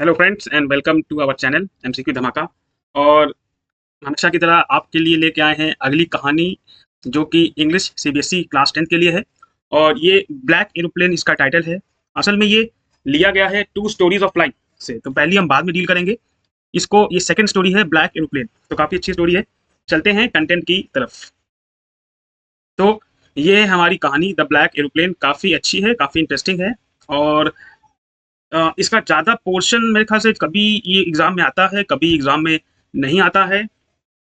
Hello friends and welcome to our channel MCQ धमाका। और हमेशा की तरह आपके लिए लेके आए हैं अगली कहानी, जो कि इंग्लिश सीबीएसई क्लास 10 के लिए है। और ये ब्लैक एरोप्लेन इसका टाइटल है। असल में ये लिया गया है टू स्टोरीज ऑफ लाइफ से, तो पहली हम बाद में डील करेंगे इसको। ये सेकंड स्टोरी है ब्लैक एरोप्लेन, तो काफ़ी अच्छी स्टोरी है। चलते हैं कंटेंट की तरफ। तो ये है हमारी कहानी द ब्लैक एरोप्लेन। काफ़ी अच्छी है, काफ़ी इंटरेस्टिंग है। और इसका ज़्यादा पोर्शन मेरे ख्याल से कभी ये एग्ज़ाम में आता है, कभी एग्ज़ाम में नहीं आता है,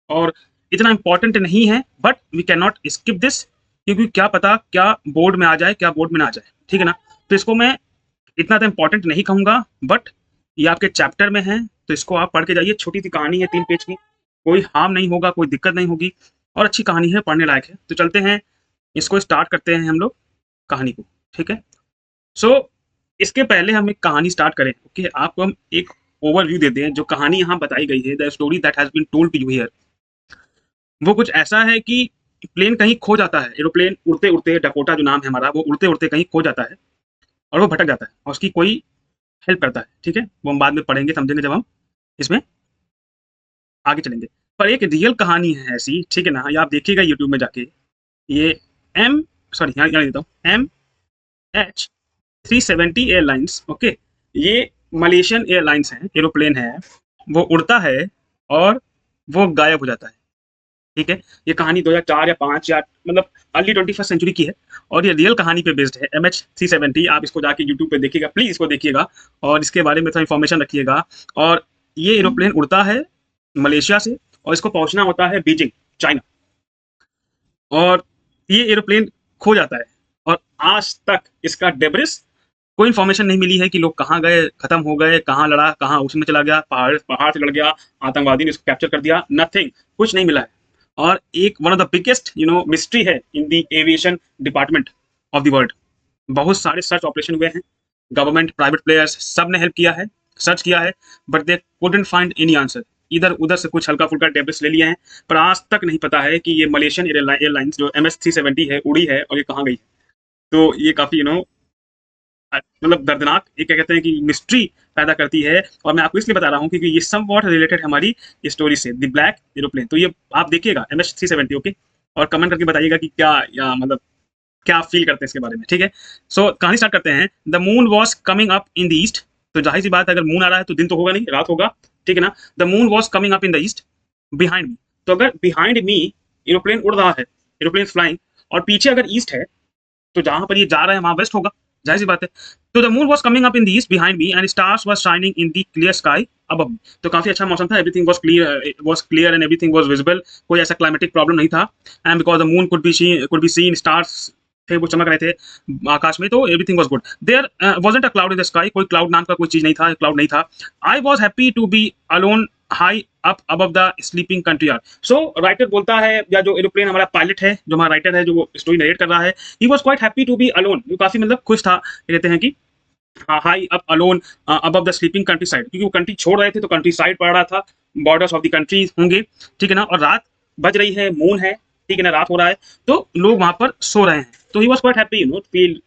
और इतना इम्पोर्टेंट नहीं है। But we can not skip this, क्योंकि क्या पता क्या बोर्ड में आ जाए, क्या बोर्ड में ना आ जाए, ठीक है ना। तो इसको मैं इतना तो इम्पोर्टेंट नहीं कहूँगा, बट ये आपके चैप्टर में है, तो इसको आप पढ़ के जाइए। छोटी सी कहानी है, 3 पेज की, कोई हार्म नहीं होगा, कोई दिक्कत नहीं होगी, और अच्छी कहानी है, पढ़ने लायक है। तो चलते हैं, इसको स्टार्ट करते हैं हम लोग कहानी को, ठीक है। सो इसके पहले हम एक कहानी स्टार्ट करें, ओके, आपको हम एक ओवरव्यू देते हैं। जो कहानी यहाँ बताई गई है, the story that has been told to you here, वो कुछ ऐसा है कि प्लेन कहीं खो जाता है। एरोप्लेन उड़ते उड़ते, डकोटा जो नाम है हमारा, वो उड़ते उड़ते कहीं खो जाता है और वो भटक जाता है, और उसकी कोई हेल्प करता है, ठीक है। वो हम बाद में पढ़ेंगे, समझेंगे जब हम इसमें आगे चलेंगे। पर एक रियल कहानी है ऐसी, ठीक है ना। ये आप देखिएगा यूट्यूब में जाके। ये एम सॉरी यहाँ देता हूँ, MH370 एयरलाइंस, ओके। ये मलेशियन एयरलाइंस है, एरोप्लेन है। वो उड़ता है और वो गायब हो जाता है, ठीक है। ये कहानी 2004 या 5 या मतलब अर्ली 21st सेंचुरी की है, और ये रियल कहानी पे बेस्ड है। MH370, आप इसको जाके यूट्यूब पे देखिएगा, प्लीज इसको देखिएगा और इसके बारे में थोड़ा इन्फॉर्मेशन रखिएगा। और ये एरोप्लेन उड़ता है मलेशिया से, और इसको पहुंचना होता है बीजिंग, चाइना। और ये एरोप्लेन खो जाता है, और आज तक इसका डेब्रिस कोई इन्फॉर्मेशन नहीं मिली है कि लोग कहाँ गए, खत्म हो गए, कहाँ लड़ा, कहाँ उसमें चला गया, पहाड़ पहाड़ से लड़ गया, आतंकवादी ने इसको कैप्चर कर दिया, नथिंग, कुछ नहीं मिला है। और एक one of the biggest mystery है in the aviation department of the world. बहुत सारे सर्च ऑपरेशन हुए हैं, गवर्नमेंट, प्राइवेट प्लेयर्स, सब ने हेल्प किया है, सर्च किया है, but they couldn't find any answer. इधर उधर से कुछ हल्का फुल्का डेब्रिस ले लिए हैं, पर आज तक नहीं पता है कि ये मलेशियन एयरलाइंस जो MS370 है, उड़ी है और ये कहाँ गई है। तो ये काफी मतलब दर्दनाक, एक क्या कहते हैं कि मिस्ट्री पैदा करती है। और मैं आपको इसलिए बता रहा हूँ क्योंकि ये सम वॉट रिलेटेड हमारी स्टोरी से, द ब्लैक एरोप्लेन। तो ये आप देखिएगा MS370, ओके, और कमेंट करके बताइएगा कि क्या, या मतलब क्या आप फील करते हैं इसके बारे में, ठीक है। सो कहानी स्टार्ट करते हैं। The moon was coming up in the east. तो जाहिर सी बात है, अगर मून आ रहा है तो दिन तो होगा नहीं, रात होगा, ठीक है ना। The moon was coming up in the east behind मी। तो अगर बिहाइंड मी एरोप्लेन उड़ रहा है, एरोप्लेन फ्लाइंग, और पीछे अगर ईस्ट है, तो जहां पर ये जा रहे हैं वहां वेस्ट होगा, जाहिर सी बात है। तो the moon was coming up in the east behind me and stars was shining in the clear sky above me. तो काफी अच्छा मौसम था, everything was clear and everything was visible. कोई ऐसा क्लाइमेटिक प्रॉब्लम नहीं था। And because the moon could be seen, stars थे, वो चमक रहे थे आकाश में, तो everything was good. There wasn't a cloud in the sky. कोई क्लाउड नाम का कोई चीज नहीं था, क्लाउड नहीं था। I was happy to be alone high up above the sleeping country yard. So writer बोलता है, या जो एरोप्लेन हमारा पायलट है, जो हमारा राइटर है, जो वो स्टोरी नरेट कर रहा है, he was quite happy to be alone. वो काफी मतलब खुश था, कहते हैं कि high up alone above the sleeping countryside, क्योंकि वो कंट्री छोड़ रहे थे तो कंट्री साइड पड़ रहा था, बॉर्डर्स ऑफ द कंट्री होंगे, ठीक है ना। और रात बज रही है, मून है, ठीक है ना, रात हो रहा है, तो लोग वहां पर सो रहे हैं। तो he was quite happy,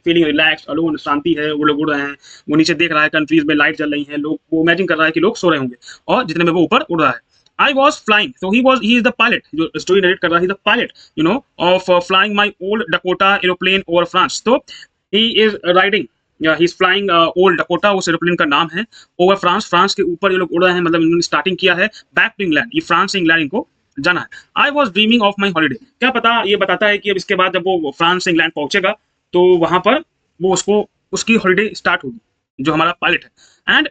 feeling relax, alone, शांति है, वो लोग उड़ रहे हैं। वो नीचे देख रहा है, कंट्रीज में लाइट जल रही है, लोग वो इमेजिन कर रहा है कि लोग सो रहे होंगे, और जितने में वो ऊपर उड़ रहा है। I was flying, so he is the pilot. जो स्टोरी नरेट कर रहा है, he is the pilot, of flying my old Dakota aeroplane over France. तो he is riding, he is flying old Dakota, उस एरोप्लेन का नाम है, over France, France के ऊपर ये लोग उड़ रहे हैं, मतलब इन्होंने स्टार्टिंग किया है बैक टू इंग्लैंड। ये फ्रांस से इंग्लैंड इनको जाना है। I was dreaming of my holiday. क्या पता, ये बताता है कि अब इसके बाद जब वो फ्रांस से इंग्लैंड पहुंचेगा, तो वहां पर वो उसको उसकी हॉलीडे स्टार्ट होगी, जो हमारा पायलट है। And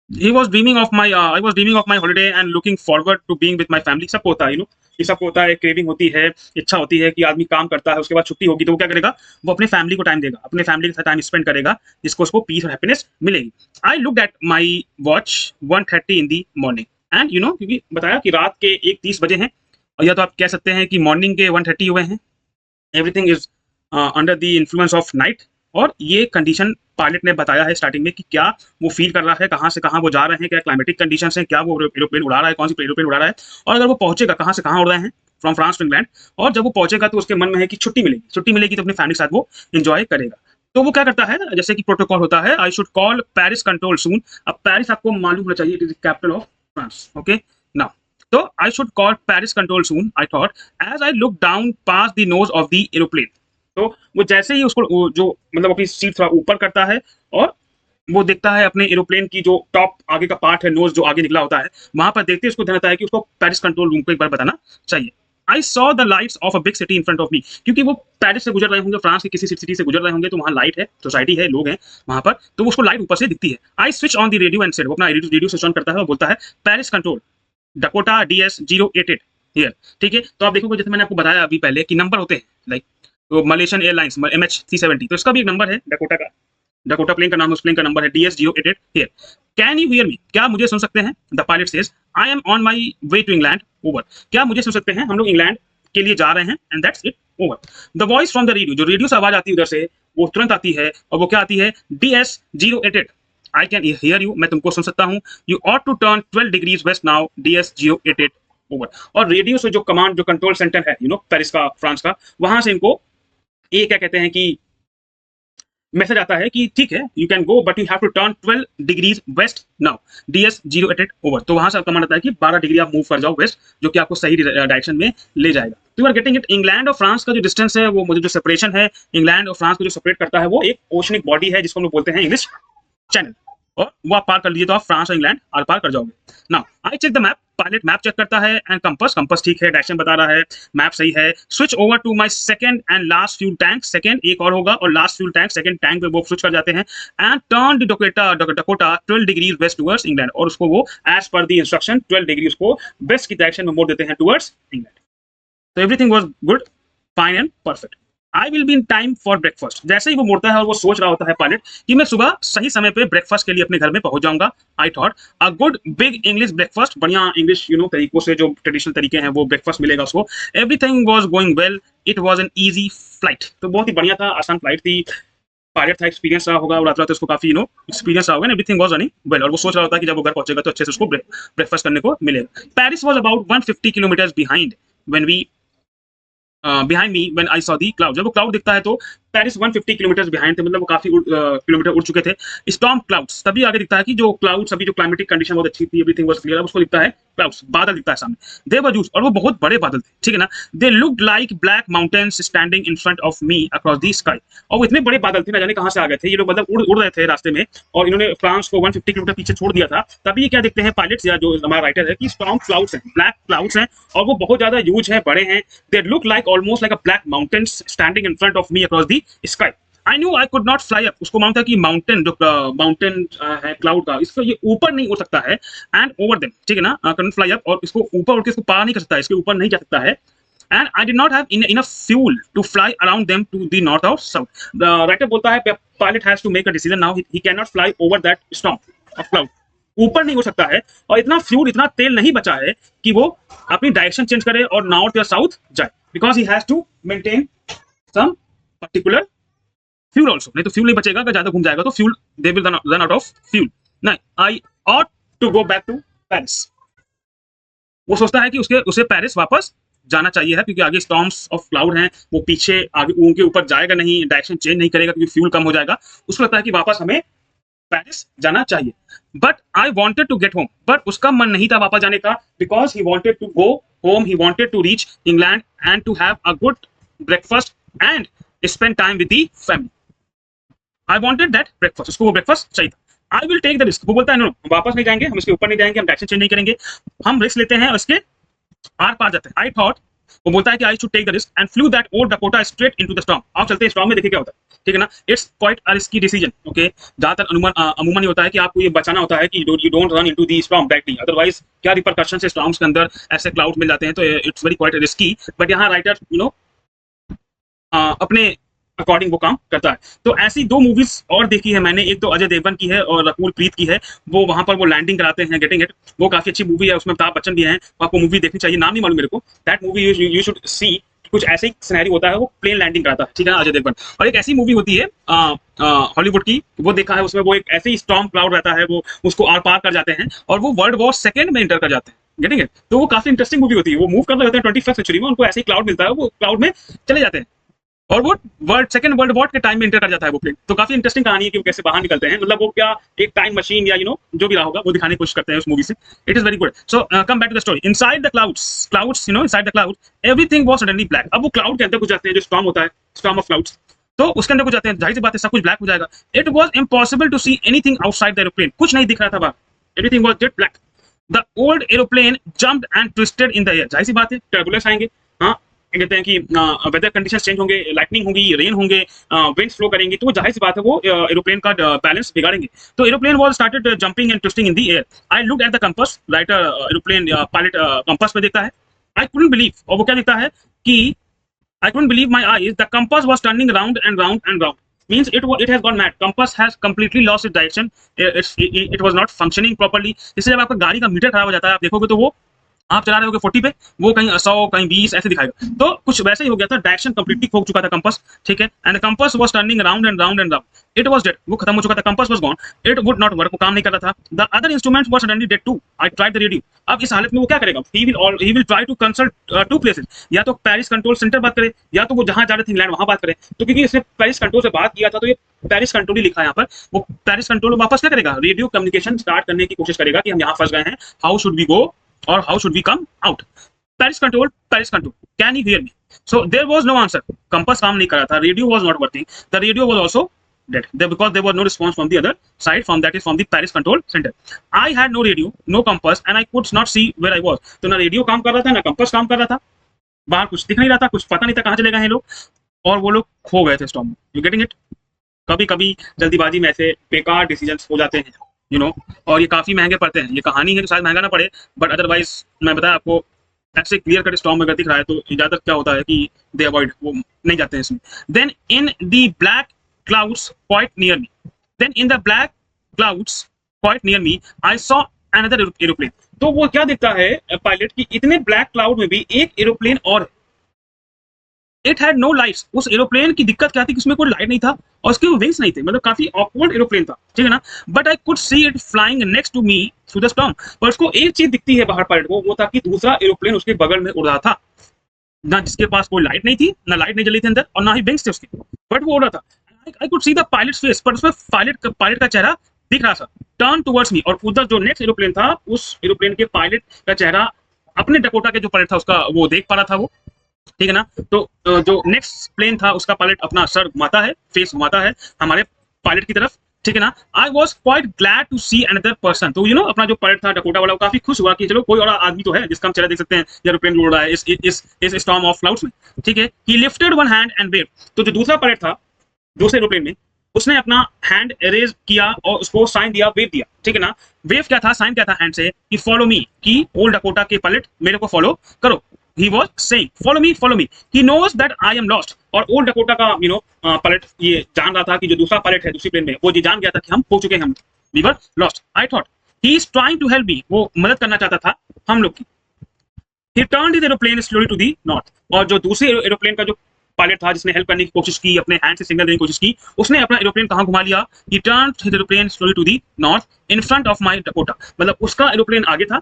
he was dreaming of my I was dreaming of my holiday and looking forward to being with my family। सबको होता है, ये सबको होता है, क्रेविंग होती है, इच्छा होती है कि आदमी काम करता है, उसके बाद छुट्टी होगी तो वो क्या करेगा, वो अपने फैमिली को टाइम देगा, अपने फैमिली के साथ टाइम स्पेंड करेगा, जिसको उसको पीस और हैप्पीनेस मिलेगी। I looked at my watch 1:30 in the morning and क्योंकि बताया कि रात के 1:30 बजे हैं, और या तो आप कह सकते हैं कि मॉर्निंग के 1:30 हुए हैं। Everything is under the influence of night. और ये कंडीशन पायलट ने बताया है स्टार्टिंग में कि क्या वो फील कर रहा है, कहाँ से कहाँ वो जा रहे हैं, क्या क्लाइमेटिक कंडीशन है, क्या वो एरोप्लेन उड़ा रहा है, कौन सी एरोप्लेन उड़ा रहा है, और अगर वो पहुंचेगा, कहाँ से कहाँ उड़ रहे हैं, फ्रॉम फ्रांस टू इंग्लैंड। और जब वो पहुंचेगा तो उसके मन में है कि छुट्टी मिलेगी, छुट्टी मिलेगी तो अपनी फैमिली के साथ वो एंजॉय करेगा। तो वो क्या करता है, जैसे कि प्रोटोकॉल होता है, I should call Paris control soon. अब पेरिस आपको मालूम होना चाहिए, it is capital of France. Okay now, तो I should call Paris control soon, I thought, as I look down past the nose of the aeroplane. तो वो जैसे ही उसको जो मतलब अपनी सीट थोड़ा ऊपर करता है और वो देखता है अपने एरोप्लेन की जो टॉप आगे का पार्ट है, नोज जो आगे निकला होता है, वहां पर देखते ही उसको ध्यान आता है कि उसको पेरिस कंट्रोल रूम को एक बार बताना चाहिए। I saw the lights of a big city in front of मी, क्योंकि वो पेरिस से गुजर रहे होंगे, फ्रांस की किसी सिटी से गुजर रहे होंगे, तो वहाँ लाइट है, सोसाइटी है, लोग हैं वहां पर, तो उसको लाइट ऊपर से दिखती है। I switch on the radio and said, वो अपना रेडियो स्विच ऑन करता है और बोलता है, Paris control Dakota DS-088 here. ठीक है, तो आप देखोगे जैसे मैंने आपको बताया अभी पहले कि नंबर होते हैं, लाइक तो मलेशियन एयरलाइंस MH370, तो इसका भी एक नंबर है डकोटा का, डकोटा प्लेन का नाम, उस प्लेन का नंबर है DS-088 here. Can you hear me, क्या मुझे सुन सकते हैं? The pilot says, I am on my way to England, over. क्या मुझे सुन सकते हैं? हम लोग इंग्लैंड के लिए जा रहे हैं, and that's it, over. The voice from the radio, जो रेडियो से आवाज आती है उधर से, वो तुरंत आती है, और वो क्या आती है? DS-088, I can hear you, मैं तुमको सुन सकता हूँ। You ought to turn 12 degrees west now, DS-088, over. और रेडियो से जो कमांड, जो कंट्रोल सेंटर है, पेरिस का, फ्रांस का, वहां से इनको ये क्या कहते हैं कि मैसेज आता है कि ठीक है, you can go but you have to turn 12 degrees west now, DS-088, over. तो वहां से कमांड आता है कि 12 डिग्री आप मूव कर जाओ वेस्ट, जो कि आपको सही डायरेक्शन में ले जाएगा। तो you are getting it. England और फ्रांस का जो डिस्टेंस है, वो मुझे जो सेपरेशन है, इंग्लैंड और फ्रांस को जो सेपरेट करता है, वो एक ओशनिक बॉडी है, जिसको हम लोग बोलते हैं इंग्लिश चैनल, और वो आप पार कर लीजिए तो आप फ्रांस और इंग्लैंड आर पार कर जाओगे। Now I check the map, pilot map check करता है, एंड कंपास ठीक है, डायरेक्शन बता रहा है, मैप सही है। Switch over to my second and last fuel tank, second एक और होगा, और last fuel tank, second tank पे वो स्विच कर जाते हैं, and turn the Dakota 12 degrees west towards England, और उसको वो as per the instruction 12 degree उसको वेस्ट की डायरेक्शन में मोड़ देते हैं टुवर्ड्स इंग्लैंड। तो everything was good, fine and perfect. I will be in time for breakfast. जैसे ही वो मुड़ता है और वो सोच रहा होता है पायलट कि मैं सुबह सही समय पे ब्रेकफास्ट के लिए अपने घर में पहुंच जाऊंगा, I thought a good big English breakfast, बढ़िया इंग्लिश तरीकों से, जो ट्रेडिशनल तरीके हैं, वो ब्रेकफास्ट मिलेगा उसको। Everything was going well, it was an easy flight. तो बहुत ही बढ़िया था, आसान फ्लाइट थी। पायलट था, एक्सपीरियंस रहा होगा, उड़ाता रहता उसको काफी एक्सपीरियंस रहा होगा, एवरीथिंग वाज रनिंग वेल। और वो सोच रहा होता है कि जब वो घर पहुंचेगा तो अच्छे से उसको ब्रेकफास्ट करने को मिलेगा। Paris was about 150 kilometre behind when we behind me when I saw the cloud. जब वो क्लाउड दिखता है तो पेरिस 150 किलोमीटर बिहाइंड थे, मतलब वो काफी किलोमीटर उड़ चुके थे। स्टॉर्म क्लाउड्स, तभी आगे दिखता है कि जो क्लाउड्स, अभी जो क्लाइमेटिक कंडीशन बहुत अच्छी थी, एवरीथिंग वाज क्लियर, अब उसको दिखता है क्लाउड्स, बादल दिखता है सामने। दे वर ह्यूज, और वो बहुत बड़े बादल थे, ठीक है ना। They looked like black mountains standing in front of me across the sky. और वो इतने बड़े बादल थे, ना जाने कहां से आ गए थे ये लोग, मतलब उड़ रहे थे रास्ते में, और इन्होंने फ्रांस को 150 किलोमीटर पीछे छोड़ दिया था। तभी ये क्या देखते हैं पायलट्स, या जो हमारा राइटर है, कि स्टॉर्म क्लाउड्स हैं, ब्लैक क्लाउड्स हैं, और वो बहुत ज्यादा ह्यूज है, बड़े हैं। They look like almost like a black mountains standing in front of me across the sky. I knew I could not fly up, उसको मालूम था कि माउंटेन, जो माउंटेन है क्लाउड का, इसको ये ऊपर नहीं उड़ सकता है, एंड ओवर देम, ठीक है ना, कैन फ्लाई अप, और इसको ऊपर उड़ के इसको पार नहीं कर सकता है, इसके ऊपर नहीं जा सकता है। And I did not have enough fuel to fly around them to the north और साउथ। राइटर बोलता है pilot has to make a decision now, he can not fly over that storm of cloud, ऊपर नहीं हो सकता है, और इतना फ्यूल, इतना तेल नहीं बचा है कि वो अपनी डायरेक्शन चेंज करे और नॉर्थ या साउथ जाए, because he has to maintain some particular fuel also. नहीं तो फ्यूल नहीं बचेगा, अगर ज्यादा घूम जाएगा तो fuel, they will run out of fuel. नहीं, I ought to go back to Paris. वो सोचता है कि उसे पेरिस वापस जाना चाहिए है, क्योंकि आगे स्टॉर्म्स ऑफ क्लाउड हैं, वो पीछे आगे उनके ऊपर जाएगा नहीं, डायरेक्शन चेंज नहीं करेगा, क्योंकि फ्यूल कम हो जाएगा। उसको लगता है कि वापस हमें पेरिस जाना चाहिए। But I wanted to get home, but उसका मन नहीं था वापस जाने का, because he wanted to go home, he wanted to reach England and to have a good breakfast and spend time with the family. I wanted that breakfast, उसको वो breakfast चाहिए था। I will take the risk, वो बोलता है no, हम वापस नहीं जाएंगे, हम इसके ऊपर नहीं जाएंगे, हम डायरेक्शन चेंज नहीं करेंगे, हम रिस्क लेते हैं और इसके आर पार जाते हैं। आई थॉट, वो बोलता है कि I should take the risk and flew that old Dakota straight into the storm. आओ चलते हैं स्टॉर्म में, देखिए क्या होता है, ठीक है ना। It's quite a risky decision, okay. ज्यादातर अमूमन ये होता है कि आपको ये बचाना होता है कि you don't run into the storm directly, otherwise क्या रिपरकशन से स्टॉर्म्स के अंदर ऐसे क्लाउड मिल जाते हैं, तो it's very quite risky. But यहाँ राइटर अपने अकॉर्डिंग वो काम करता है। तो ऐसी दो मूवीज और देखी है मैंने, एक तो अजय देवगन की है और रकुल प्रीत की है, वो वहां पर वो लैंडिंग कराते हैं, गेटिंग इट, वो काफी अच्छी मूवी है, उसमें अमिताभ बच्चन भी हैं, आपको मूवी देखनी चाहिए, नाम नहीं मालूम मेरे को, that movie you should see. कुछ ऐसे ही सिनेरियो होता है, वो प्लेन लैंडिंग कराता है, ठीक है ना, अजय देवगन। और एक ऐसी मूवी होती है हॉलीवुड की, वो देखा है, उसमें वो एक ऐसे ही स्टॉर्म क्लाउड रहता है, वो उसको आर पार कर जाते हैं और वो वर्ल्ड वॉर सेकंड में इंटर कर जाते हैं, गेटिंग इट। तो वो काफी इंटरेस्टिंग मूवी होती है, वो मूव कर रहे होते हैं 21st सेंचुरी में, उनको ऐसे ही क्लाउड मिलता है, वो क्लाउड में चले जाते हैं, और वो सेकंड वर्ल्ड वॉर के टाइम में इंटर कर जाता है वो प्लेन। तो काफी इंटरेस्टिंग कहानी है कि वो कैसे बाहर निकलते हैं, मतलब वो क्या एक टाइम मशीन या जो भी रहा होगा वो दिखाने की कोशिश करते हैं उस मूवी से। It is very good. So come back to the story. Inside the clouds inside the cloud everything was suddenly black. अब वो क्लाउड के अंदर घुस जाते हैं, जो स्टॉर्म होता है, स्टॉर्म ऑफ क्लाउड्स, तो उसके अंदर घुस जाते हैं, जाहिर सी बात है सब कुछ ब्लैक हो जाएगा। It was impossible to see anything outside the aeroplane, कुछ नहीं दिख रहा था बाहर, everything was jet black. The old aeroplane jumped and twisted in the air. जाहिर सी बात है टर्बुलेंस आएंगे, हाँ, कहते हैं कि वेदर कंडीशंस चेंज होंगे, लाइटनिंग होगी, रेन होंगे, विंड्स फ्लो करेंगी, तो जाहिर सी बात है वो एरोप्लेन का बैलेंस बिगाड़ेंगे। तो aeroplane was started jumping and twisting in the air. I looked at the compass, writer aeroplane pilot compass पे देखता है। आई कुडंट बिलीव, और वो क्या देखता है कि I couldn't believe my eyes. The compass was turning round and round and round. Means it has gone mad. Compass has completely lost its direction. It was not functioning properly. इससे जब आपका गाड़ी का मीटर खराब हो जाता है, आप देखोगे तो वो आप चला रहे होगे 40 पे, वो कहीं 100 कहीं 20 ऐसे दिखाएगा। तो कुछ वैसे ही हो गया था, डायरेक्शन कंप्लीटली खो चुका था कंपास, ठीक है। And compass was turning round and round and round. It was dead, वो खत्म हो चुका था, compass was gone, it would not work, वो काम नहीं कर रहा था। The other instruments were suddenly dead too. I tried the radio. अब इस हालत में वो क्या करेगा, he will try to consult two places, या तो पेरिस कंट्रोल सेंटर बात करे, या तो वो जहां जा रहे थे इंग्लैंड वहां बात करे। तो क्योंकि इसने पेरिस कंट्रोल से बात किया था, तो ये पेरिस कंट्रोल ही लिखा है यहाँ पर, वो पेरिस कंट्रोल वापस क्या करेगा, रेडियो कम्युनिकेशन स्टार्ट करने की कोशिश करेगा कि हम यहाँ फंस गए हैं, how should we go or how should we come out? Paris control, can you hear me? So there was no answer. Compass काम नहीं कर रहा था, radio was not working, the radio was also dead because there was no response from the other side, from the Paris control center. I had no radio, no compass, and I could not see where I was. तो ना radio काम कर रहा था, ना compass काम कर रहा था, बाहर कुछ दिख नहीं रहा था, कुछ पता नहीं था कहाँ चले गए हैं लोग, और वो लोग खो गए थे स्टॉर्म में। You getting it? कभी कभी जल्दीबाजी में ऐसे बेकार डिसीजंस हो जाते हैं, और ये काफी महंगे पड़ते हैं। ये कहानी है तो शायद महंगा ना पड़े, बट अदरवाइज मैं बताया आपको, ऐसे क्लियर कट स्टॉर्म अगर दिख रहा है तो ज्यादातर क्या होता है कि दे अवॉइड, वो नहीं जाते हैं इसमें। Then in the black clouds quite near me, I saw another aeroplane. तो वो क्या दिखता है पायलट की, इतने ब्लैक क्लाउड में भी एक एरोप्लेन और, इट हैड नो लाइट्स। उस एरोप्लेन की दिक्कत क्या थी कि उसमें कोई लाइट नहीं था और उसके विंग्स नहीं थे, मतलब काफी ऑकवर्ड एरोप्लेन था, ठीक है ना। But I could see it flying next to me through the storm. पर उसको एक चीज दिखती है बाहर पायलट को, वो था कि दूसरा एरोप्लेन उसके बगल में उड़ रहा था, ना जिसके पास कोई लाइट नहीं थी, ना लाइट नहीं जली थी अंदर, और ना ही विंग्स थे उसके, बट वो उड़ रहा था। आई could see the pilots face, पर उसमें पायलट का चेहरा दिख रहा था, टर्न टुवर्ड्स मी। और उधर जो नेक्स्ट एरोप्लेन था, उस एरोप्लेन के पायलट का चेहरा अपने डकोटा के जो पायलट था उसका वो देख पा रहा था वो, ठीक है ना। तो जो नेक्स्ट प्लेन था उसका पायलट अपना सर घुमाता है, फेस घुमाता है हमारे पायलट की तरफ, ठीक है ना। I was quite glad to see another person. तो अपना जो पायलट था डकोटा वाला, वो काफी खुश हुआ कि चलो कोई और आदमी तो है जिसका हम चेहरा देख सकते हैं, एरोप्लेन उड़ रहा है इस स्टॉर्म ऑफ क्लाउड्स में, ठीक है। ही lifted one hand and wave. तो जो दूसरा पायलट था दूसरे एरोप्लेन में, उसने अपना हैंड रेज किया और उसको साइन दिया, वेव दिया, ठीक है ना। वेव क्या था, साइन क्या था हैंड से, कि फॉलो मी, कि ओल्ड डकोटा के पायलट मेरे को फॉलो करो। He was saying, follow me, follow me. He knows that I am lost. और ओल्ड डकोटा का पायलट ये जान रहा था कि जो दूसरा पायलट है दूसरी प्लेन में, वो ये जान गया था कि हम खो चुके हैं, we were lost. I thought he is trying to help me. वो मदद करना चाहता था हम लोग की। He turned his aeroplane slowly to the north. और जो दूसरे एरोप्लेन का जो पायलट था जिसने हेल्प करने की कोशिश की, अपने हैंड से सिग्नल देने की कोशिश की, उसने अपना एरोप्लेन कहाँ घुमा लिया, he turned his aeroplane slowly to the north in front of my Dakota. मतलब उसका एरोप्लेन आगे था,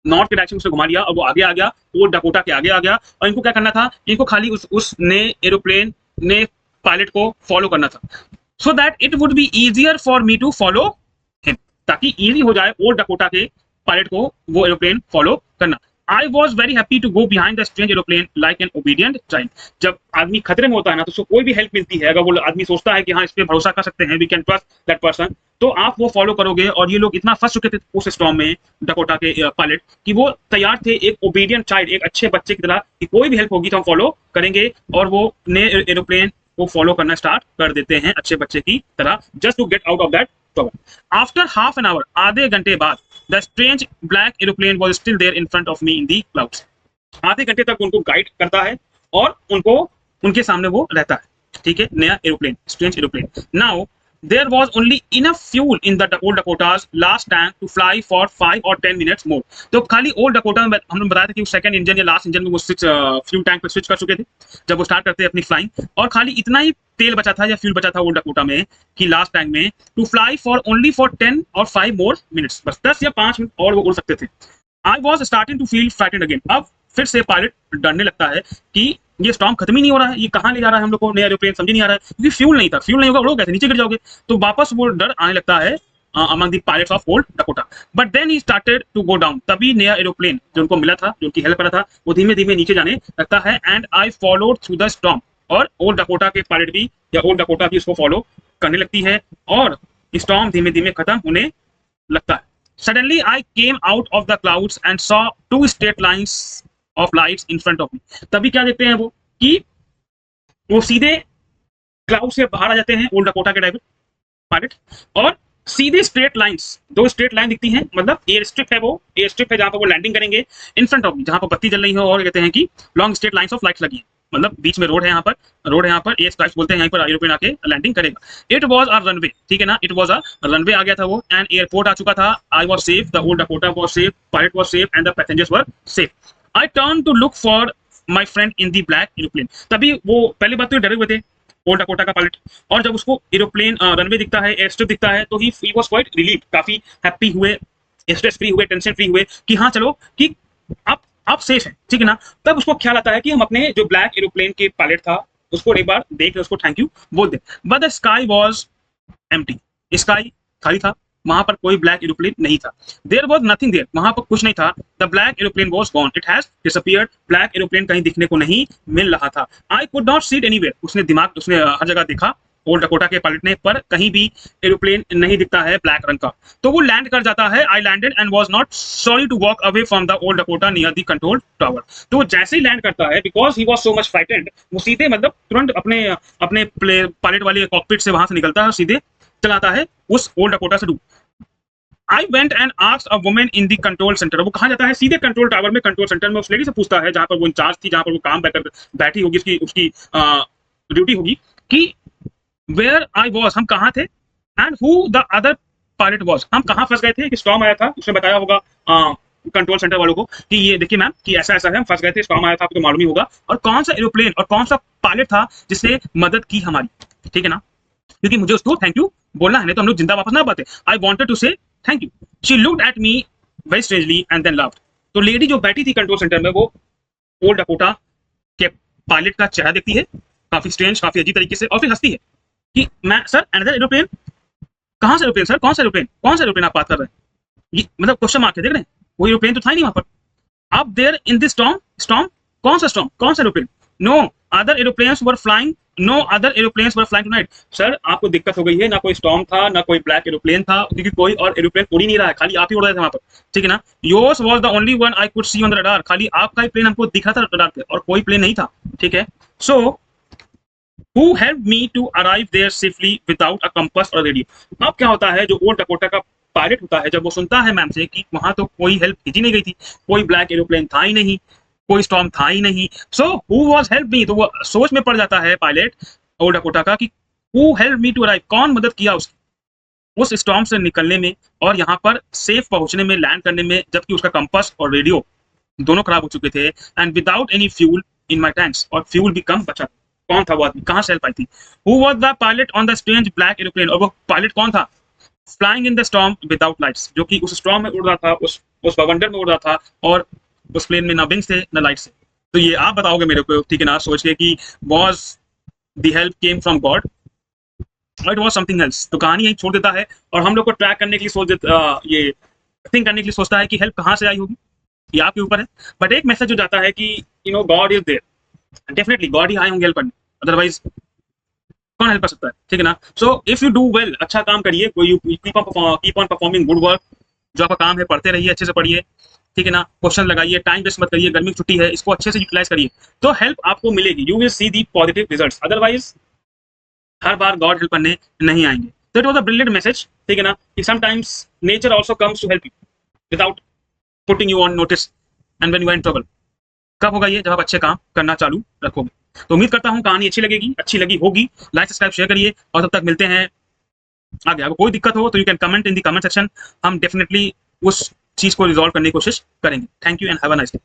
नॉर्थ के डायरेक्शन से घुमा लिया, और वो आगे आ गया, वो डकोटा के आगे आ गया। और इनको क्या करना था, इनको खाली उसने एरोप्लेन ने पायलट को फॉलो करना था, so that it would be easier for me to follow him, ताकि इजी हो जाए ओल्ड डकोटा के पायलट को वो एरोप्लेन फॉलो करना। I was very happy to go behind the strange aeroplane like an obedient child. जब आदमी खतरे में होता है ना, तो उसको कोई भी हेल्प मिलती है, अगर वो आदमी सोचता है कि हाँ इस पे भरोसा कर सकते हैं, we can trust that person, तो आप वो फॉलो करोगे। और ये लोग इतना फंस चुके थे उस स्टॉर्म में, डकोटा के पायलट, कि वो तैयार थे एक ओबीडियंट चाइल्ड, एक अच्छे बच्चे की तरह, कि कोई भी हेल्प होगी तो हम फॉलो करेंगे, और वो नए एरोप्लेन को फॉलो करना स्टार्ट कर देते हैं अच्छे बच्चे की तरह, just to get out of that trouble. After half an hour, आधे घंटे बाद, the strange black aeroplane was still there in front of me in the clouds. आधे घंटे तक उनको गाइड करता है और उनके सामने वो रहता है, ठीक है, नया aeroplane, strange aeroplane. Now there was only enough fuel in the old Dakota's last tank to fly for 5 or 10 minutes more. तो खाली ओल्ड डकोटा में हमने बताया था कि सेकंड इंजन या लास्ट इंजन में वो फ्यूल टैंक पे स्विच कर चुके थे जब वो स्टार्ट करते हैं अपनी फ्लाइंग, और खाली इतना ही तेल बचा था या फ्यूल बचा था ओल्ड डकोटा में कि लास्ट टैंक में to fly for only for 10 और 5 मोर मिनट्स, बस 10 या 5 मिनट और वो उड़ सकते थे। I was starting to feel frightened again. अब फिर से पायलट डरने लगता है कि ये स्टॉर्म खत्म ही नहीं हो रहा है, ये कहाँ ले जा रहा है हम लोग को, नया एरोप्लेन समझ नहीं आ रहा है, क्योंकि फ्यूल नहीं था, फ्यूल नहीं होगा उड़ो कैसे, नीचे गिर जाओगे। तो वापस वो डर आने लगता है among the pilots of old Dakota. But then he started to go down. तभी नया एरोप्लेन जो उनको मिला था, जो उनकी हेल्प कर रहा था, वो धीमे धीमे नीचे जाने लगता है। And I followed through the storm, और ओल्ड डकोटा के पायलट भी या ओल्ड डकोटा भी उसको फॉलो करने लगती है और स्टॉर्म धीमे धीमे खत्म होने लगता है। Suddenly I came out of the clouds and saw two straight lines of lights in front of me. तभी क्या देखते हैं वो कि वो सीधे क्लाउड से बाहर आ जाते हैं ओल्ड डकोटा के ड्राइवर पायलट, और सीधे स्ट्रेट लाइंस, दो स्ट्रेट लाइन दिखती हैं, मतलब एयर स्ट्रिप है, वो एयर स्ट्रिप है जहां पर वो लैंडिंग करेंगे इन फ्रंट ऑफ, जहां पर बत्ती जल रही है, और कहते हैं कि long straight lines of lights लगी है, मतलब बीच में रोड है, यहाँ पर एयर स्ट्राइप्स बोलते हैं, यहीं पर एरोप्लेन आके लैंडिंग करेगा। इट वाज अ रनवे, ठीक है ना, इट वाज अ रनवे आ गया था वो, एंड एयरपोर्ट आ चुका था। I was safe, the old Dakota was safe, pilot was safe and the passengers were safe. I turn to look for my friend in the black aeroplane. तभी वो पहली बात तो डरे हुए थे ओल्ड डकोटा का पायलट, और जब उसको एरोप्लेन रनवे दिखता है, एयर स्ट्रिप दिखता है, तो ही वाज क्वाइट रिलीव्ड, काफी हैप्पी हुए, स्ट्रेस फ्री हुए, टेंशन फ्री हुए कि हाँ चलो कि आप सेफ हैं, ठीक है ना। तब उसको ख्याल आता है कि हम अपने जो ब्लैक एरोप्लेन के पायलट था उसको एक बार देख, उसको थैंक यू बोल दे। But the sky was empty, sky खाली था, वहां पर कोई ब्लैक एरोप्लेन नहीं था। देयर वाज नथिंग देयर, वहां पर कुछ नहीं था। The black aeroplane was gone, it has disappeared, black aeroplane कहीं दिखने को नहीं मिल रहा था। I could not see it anywhere, उसने हर जगह देखा ओल्ड डकोटा के पायलट ने, पर कहीं भी एरोप्लेन नहीं दिखता है ब्लैक रंग का। तो वो लैंड कर जाता है। I landed and was not sorry to walk away from the old Dakota near the control tower. तो जैसे ही लैंड करता है, because he was so much frightened, वो सीधे मतलब तुरंत अपने पायलट वाले कॉकपिट से वहां से निकलता है और सीधे चलाता है उस ओल्ड डकोटा से दूर। I went and asked a woman in the control centre, वो कहाँ जाता है सीधे कंट्रोल टावर में, कंट्रोल सेंटर में उस लेडी से पूछता है जहां पर वो इंचार्ज थी, जहां पर वो काम बैठी होगी, उसकी ड्यूटी होगी, कि वेयर आई वॉज, हम कहाँ थे, and who the other pilot was, हम कहाँ फंस गए थे, कि स्टॉर्म आया था, उसने बताया होगा कंट्रोल सेंटर वालों को कि ये देखिए मैम कि ऐसा ऐसा है, हम फंस गए थे, स्टॉर्म आया था, आपको तो मालूम ही होगा, और कौन सा एरोप्लेन और कौन सा पायलट था जिसने मदद की हमारी, ठीक है ना, क्योंकि मुझे उसको थैंक यू बोलना है, नहीं तो हम लोग जिंदा वापस ना पाते। I wanted to say thank you. She looked at me very strangely and then laughed. तो लेडी जो बैठी थी कंट्रोल सेंटर में, वो ओल्ड डकोटा के पायलट का चेहरा देखती है काफी स्ट्रेंज, काफी अजीब तरीके से, और फिर हंसती है कि मैं सर अनदर एरोप्लेन, कहाँ से एरोप्लेन सर, कौन सा एरोप्लेन आप बात कर रहे हैं, ये मतलब क्वेश्चन मार्क है, देख रहे हैं, वो एरोप्लेन तो था ही नहीं वहां पर। अब देयर इन दिस स्टॉर्म, कौन सा aeroplane, no other aeroplanes were flying, no other aeroplanes were flying tonight. Sir आपको दिक्कत हो गई है, ना कोई स्टॉर्म था, ना कोई ब्लैक एरोप्लेन था, क्योंकि कोई और एरोप्लेन उड़ ही नहीं रहा है, खाली आप ही उड़ रहे थे वहां पर, ठीक है ना। Yours was the only one I could C on the radar, खाली आपका ही प्लेन हमको दिख रहा था रडार पे, और कोई प्लेन नहीं था, ठीक है। सो who helped me to arrive there safely without a compass or a radio। अब क्या होता है, जो ओल्ड डकोटा का पायलट होता है, जब वो सुनता है मैम से कि वहां तो कोई हेल्प भेजी नहीं गई थी, कोई ब्लैक एरोप्लेन था ही नहीं, कोई स्टॉर्म था ही नहीं, so who was help me, तो वो सोच में पड़ जाता है पायलट ओल्ड डकोटा का कि who help me to arrive, कौन मदद किया उसकी उस स्टॉर्म से निकलने में और यहाँ पर सेफ पहुंचने में, लैंड करने में, जबकि उसका कंपास और रेडियो दोनों खराब हो चुके थे, and without any fuel in my tanks, और फ्यूल भी कम बचा। कौन था वो आदमी, कहाँ से हेल्प आई थी। Who was the pilot on the strange black aeroplane, और वो पायलट कौन था, flying in the storm without lights, जो कि उस स्टॉर्म में उड़ रहा था, उस बवंडर में उड़ रहा था, और उस प्लेन में ना विंग्स थे ना लाइट्स थे। तो ये आप बताओगे मेरे को, ठीक है ना, सोच के कि was the help came from God और इट वाज समथिंग एल्स। तो कहानी यही छोड़ देता है और हम लोग को ट्रैक करने के लिए ये थिंक करने के लिए सोचता है कि हेल्प कहाँ से आई होगी, ये आपके ऊपर है। बट एक मैसेज जो जाता है कि you know God is there, definitely God ही आए होंगे हेल्प करने, अदरवाइज कौन हेल्प कर सकता है, ठीक है ना। So if you do well, अच्छा काम करिए, कोई keep on performing good work, जो आपका काम है पढ़ते रहिए, अच्छे से पढ़िए, ठीक है ना, क्वेश्चन लगाइए, टाइम वेस्ट मत करिए, गर्मी की छुट्टी है, इसको अच्छे से यूटिलाइज करिए, तो हेल्प आपको मिलेगी, you will see the positive results. Otherwise हर बार गॉड हेल्प करने नहीं आएंगे। तो it was a brilliant message, ठीक है ना, कि sometimes nature also comes to help you without putting you on notice and when you are in trouble. कब होगा ये, जब आप अच्छे काम करना चालू रखोगे। तो उम्मीद करता हूँ कहानी अच्छी लगी होगी। लाइक सब्सक्राइब शेयर करिए और तब तक मिलते हैं आगे। अगर कोई दिक्कत हो तो you can comment in the comment section, हम डेफिनेटली उस चीज को रिजॉल्व करने की कोशिश करेंगे। Thank you and have a nice day.